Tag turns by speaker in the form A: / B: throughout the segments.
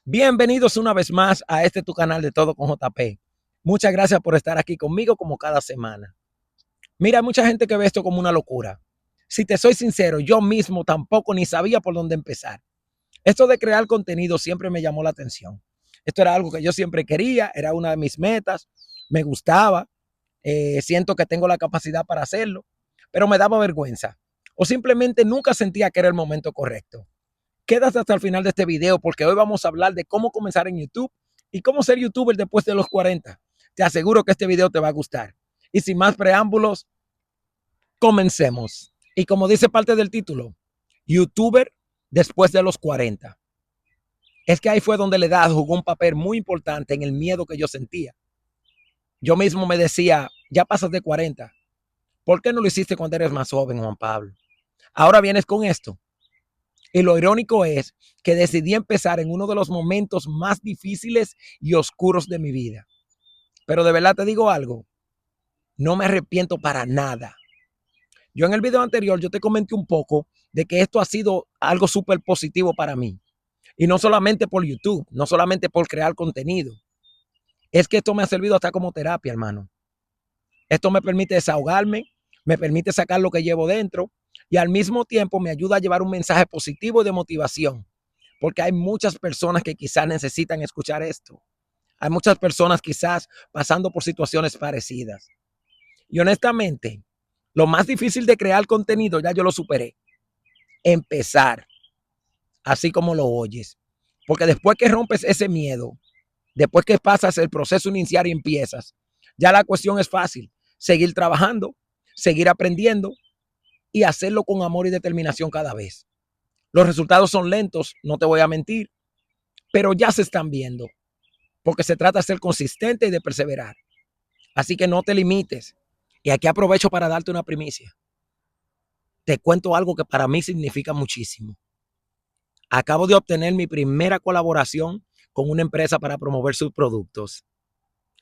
A: Bienvenidos una vez más a este tu canal de Todo con JP. Muchas gracias por estar aquí conmigo como cada semana. Mira, hay mucha gente que ve esto como una locura. Si te soy sincero, yo mismo tampoco ni sabía por dónde empezar. Esto de crear contenido siempre me llamó la atención. Esto era algo que yo siempre quería, era una de mis metas, me gustaba, siento que tengo la capacidad para hacerlo, pero me daba vergüenza o simplemente nunca sentía que era el momento correcto. Quédate hasta el final de este video porque hoy vamos a hablar de cómo comenzar en YouTube y cómo ser youtuber después de los 40. Te aseguro que este video te va a gustar. Y sin más preámbulos, comencemos. Y como dice parte del título, youtuber después de los 40. Es que ahí fue donde la edad jugó un papel muy importante en el miedo que yo sentía. Yo mismo me decía, ya pasas de 40. ¿Por qué no lo hiciste cuando eres más joven, Juan Pablo? Ahora vienes con esto. Y lo irónico es que decidí empezar en uno de los momentos más difíciles y oscuros de mi vida. Pero de verdad te digo algo, no me arrepiento para nada. Yo en el video anterior yo te comenté un poco de que esto ha sido algo súper positivo para mí. Y no solamente por YouTube, no solamente por crear contenido. Es que esto me ha servido hasta como terapia, hermano. Esto me permite desahogarme, me permite sacar lo que llevo dentro y al mismo tiempo me ayuda a llevar un mensaje positivo y de motivación. Porque hay muchas personas que quizás necesitan escuchar esto. Hay muchas personas quizás pasando por situaciones parecidas. Y honestamente, lo más difícil de crear contenido ya yo lo superé. Empezar, así como lo oyes. Porque después que rompes ese miedo, después que pasas el proceso inicial y empiezas, ya la cuestión es fácil. Seguir trabajando, seguir aprendiendo y hacerlo con amor y determinación cada vez. Los resultados son lentos, no te voy a mentir, pero ya se están viendo. Porque se trata de ser consistente y de perseverar. Así que no te limites. Y aquí aprovecho para darte una primicia. Te cuento algo que para mí significa muchísimo. Acabo de obtener mi primera colaboración con una empresa para promover sus productos.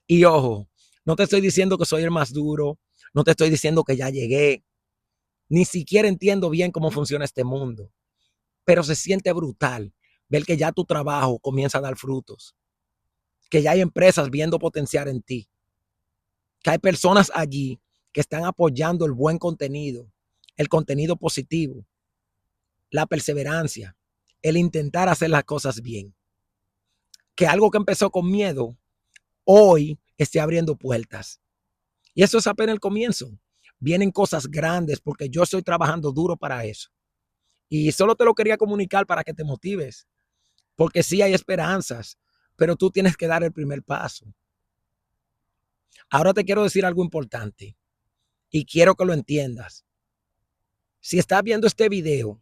A: Y ojo, no te estoy diciendo que soy el más duro, no te estoy diciendo que ya llegué, ni siquiera entiendo bien cómo funciona este mundo, pero se siente brutal ver que ya tu trabajo comienza a dar frutos, que ya hay empresas viendo potencial en ti, que hay personas allí que están apoyando el buen contenido, el contenido positivo, la perseverancia, el intentar hacer las cosas bien. Que algo que empezó con miedo, hoy esté abriendo puertas. Y eso es apenas el comienzo. Vienen cosas grandes porque yo estoy trabajando duro para eso. Y solo te lo quería comunicar para que te motives, porque sí hay esperanzas, pero tú tienes que dar el primer paso. Ahora te quiero decir algo importante y quiero que lo entiendas. Si estás viendo este video,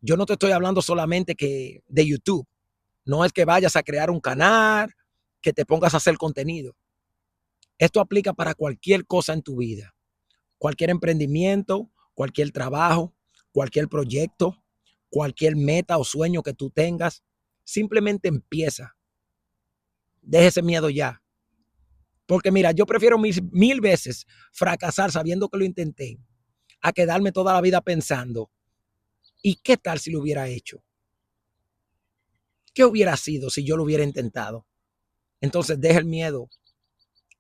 A: yo no te estoy hablando solamente que de YouTube. No es que vayas a crear un canal, que te pongas a hacer contenido. Esto aplica para cualquier cosa en tu vida. Cualquier emprendimiento, cualquier trabajo, cualquier proyecto, cualquier meta o sueño que tú tengas. Simplemente empieza. Deje ese miedo ya. Porque mira, yo prefiero mil veces fracasar sabiendo que lo intenté a quedarme toda la vida pensando, ¿y qué tal si lo hubiera hecho? ¿Qué hubiera sido si yo lo hubiera intentado? Entonces deja el miedo,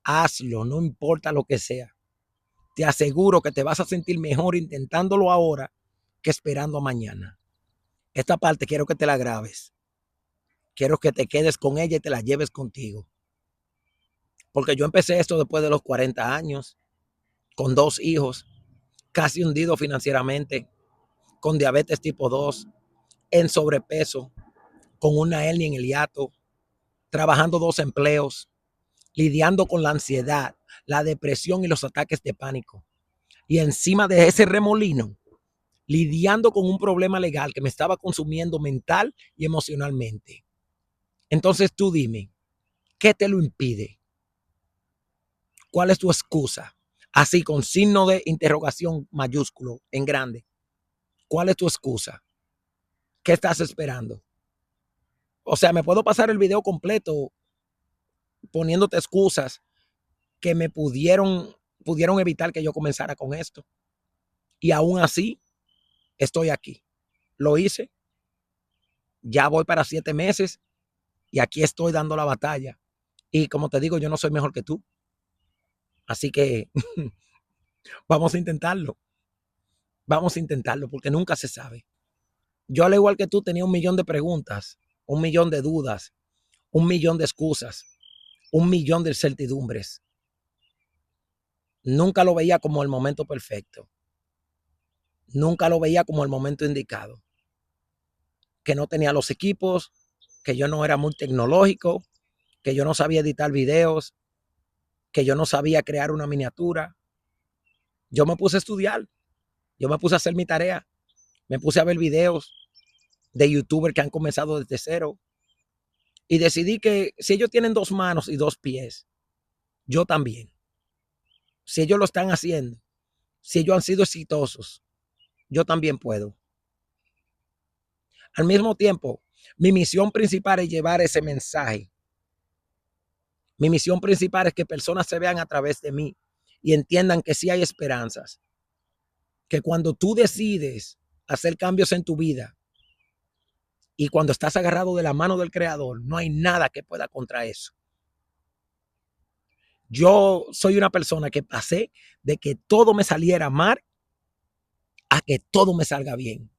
A: hazlo, no importa lo que sea. Te aseguro que te vas a sentir mejor intentándolo ahora que esperando mañana. Esta parte quiero que te la grabes. Quiero que te quedes con ella y te la lleves contigo. Porque yo empecé esto después de los 40 años, con 2 hijos, casi hundido financieramente, con diabetes tipo 2, en sobrepeso, con una hernia en el hiato, trabajando 2 empleos, lidiando con la ansiedad, la depresión y los ataques de pánico. Y encima de ese remolino, lidiando con un problema legal que me estaba consumiendo mental y emocionalmente. Entonces tú dime, ¿qué te lo impide? ¿Cuál es tu excusa? Así con signo de interrogación mayúsculo en grande. ¿Cuál es tu excusa? ¿Qué estás esperando? O sea, me puedo pasar el video completo poniéndote excusas que me pudieron evitar que yo comenzara con esto. Y aún así, estoy aquí. Lo hice. Ya voy para 7 meses Y aquí estoy dando la batalla. Y como te digo, yo no soy mejor que tú. Así que vamos a intentarlo. Vamos a intentarlo porque nunca se sabe. Yo, al igual que tú, tenía 1.000.000 de preguntas, 1.000.000 de dudas, 1.000.000 de excusas, 1.000.000 de certidumbres. Nunca lo veía como el momento perfecto. Nunca lo veía como el momento indicado. Que no tenía los equipos, que yo no era muy tecnológico, que yo no sabía editar videos, que yo no sabía crear una miniatura. Yo me puse a estudiar, yo me puse a hacer mi tarea, me puse a ver videos de youtubers que han comenzado desde cero y decidí que si ellos tienen 2 manos y 2 pies, yo también. Si ellos lo están haciendo, si ellos han sido exitosos, yo también puedo. Al mismo tiempo, mi misión principal es llevar ese mensaje. Mi misión principal es que personas se vean a través de mí y entiendan que sí hay esperanzas. Que cuando tú decides hacer cambios en tu vida y cuando estás agarrado de la mano del Creador, no hay nada que pueda contra eso. Yo soy una persona que pasé de que todo me saliera mal a que todo me salga bien.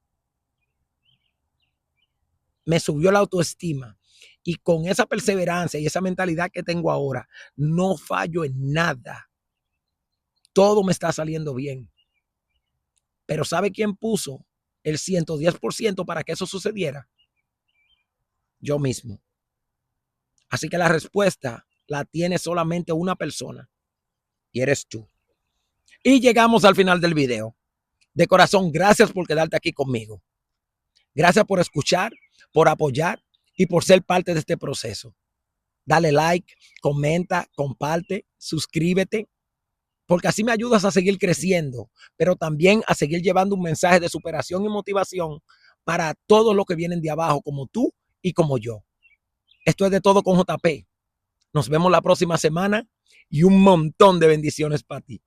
A: Me subió la autoestima y con esa perseverancia y esa mentalidad que tengo ahora, no fallo en nada. Todo me está saliendo bien. Pero ¿sabe quién puso el 110% para que eso sucediera? Yo mismo. Así que la respuesta la tiene solamente una persona y eres tú. Y llegamos al final del video. De corazón, gracias por quedarte aquí conmigo. Gracias por escuchar, por apoyar y por ser parte de este proceso. Dale like, comenta, comparte, suscríbete, porque así me ayudas a seguir creciendo, pero también a seguir llevando un mensaje de superación y motivación para todos los que vienen de abajo, como tú y como yo. Esto es De Todo con JP. Nos vemos la próxima semana y un montón de bendiciones para ti.